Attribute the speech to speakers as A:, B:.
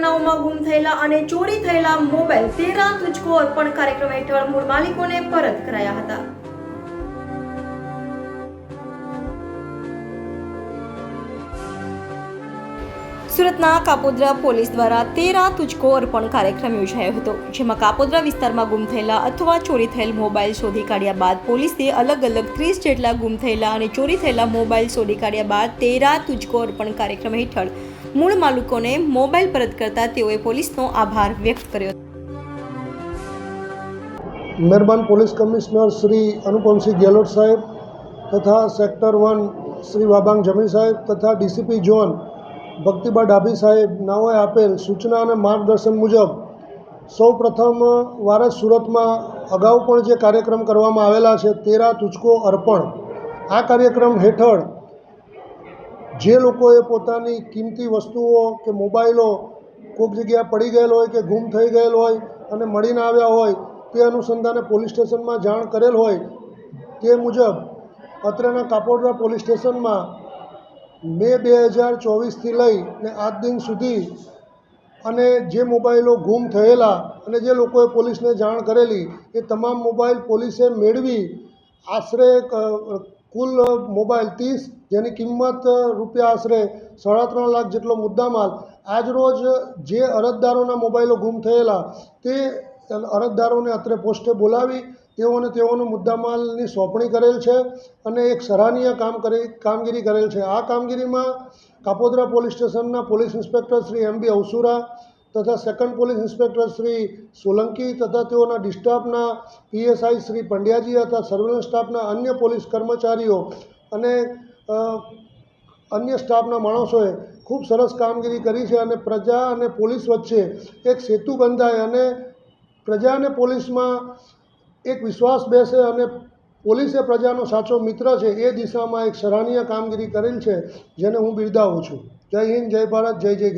A: ઘટનાઓમાં ગુમ થયેલા અને ચોરી થયેલા મોબાઈલ તેરા તુજકો અર્પણ કાર્યક્રમ હેઠળ મૂળ માલિકોને પરત કરાયા હતા। સુરતના કાપોદ્રા પોલીસ દ્વારા તેરા તુજકો અર્પણ કાર્યક્રમ યોજાયો હતો, જેમાં કાપોદ્રા વિસ્તારમાં ગુમ થયેલા અથવા ચોરી થયેલ મોબાઈલ શોધી કાઢ્યા બાદ પોલીસે અલગ અલગ 30 જેટલા ગુમ થયેલા અને ચોરી થયેલા મોબાઈલ શોધી કાઢ્યા બાદ તેરા તુજકો અર્પણ કાર્યક્રમ હેઠળ મૂળ માલિકોને મોબાઈલ પરત કરતા તેઓએ પોલીસનો આભાર વ્યક્ત કર્યો।
B: મહેરબાન પોલીસ કમિશનર શ્રી અનુપમસિંહ ગેહલોત સાહેબ તથા સેક્ટર 1 શ્રી વાબાંગ જમી સાહેબ તથા ડીસીપી ઝોન ભક્તિબા ડાભી સાહેબ નાઓએ આપેલ સૂચના અને માર્ગદર્શન મુજબ સૌ પ્રથમ વાર જ સુરતમાં અગાઉ પણ જે કાર્યક્રમ કરવામાં આવેલા છે તેરા તુજકો અર્પણ, આ કાર્યક્રમ હેઠળ જે લોકોએ પોતાની કિંમતી વસ્તુઓ કે મોબાઈલો કોઈક જગ્યાએ પડી ગયેલ હોય કે ગુમ થઈ ગયેલ હોય અને મળીને આવ્યા હોય તે અનુસંધાને પોલીસ સ્ટેશનમાં જાણ કરેલ હોય તે મુજબ અત્રેના કાપોદ્રા પોલીસ સ્ટેશનમાં મે 2024થી લઈને આજ દિન સુધી અને જે મોબાઈલો ગુમ થયેલા અને જે લોકોએ પોલીસને જાણ કરેલી એ તમામ મોબાઈલ પોલીસે મેળવી આશરે કુલ મોબાઈલ 30 જેની કિંમત રૂપિયા આશરે 3.5 લાખ જેટલો મુદ્દામાલ આજરોજ જે અરજદારોના મોબાઈલો ગુમ થયેલા તે અરજદારોને અત્રે પોસ્ટે બોલાવી તેઓનો મુદ્દામાલની સોંપણી કરેલ છે અને એક સરાહનીય કામગીરી કરેલ છે। આ કામગીરીમાં કાપોદ્રા પોલીસ સ્ટેશનના પોલીસ ઇન્સ્પેક્ટર શ્રી MB અવસુરા તથા second police inspector Shri Solanki તથા તેઓના ડિસ્ટાફના PSI શ્રી પંડ્યાજી તથા સર્વેલન્સ સ્ટાફના અન્ય પોલીસ કર્મચારીઓ અને અન્ય સ્ટાફના માણસોએ ખૂબ સરસ કામગીરી કરી છે અને પ્રજા અને પોલીસ વચ્ચે એક સેતુ બંધાય અને પ્રજા અને પોલીસમાં એક વિશ્વાસ બેસે અને પોલીસે પ્રજાનો સાચો મિત્ર છે એ દિશામાં એક સરાહનીય કામગીરી કરેલ છે, જેને હું બિરદાવું છું। જય હિન્દ, જય ભારત, જય જય।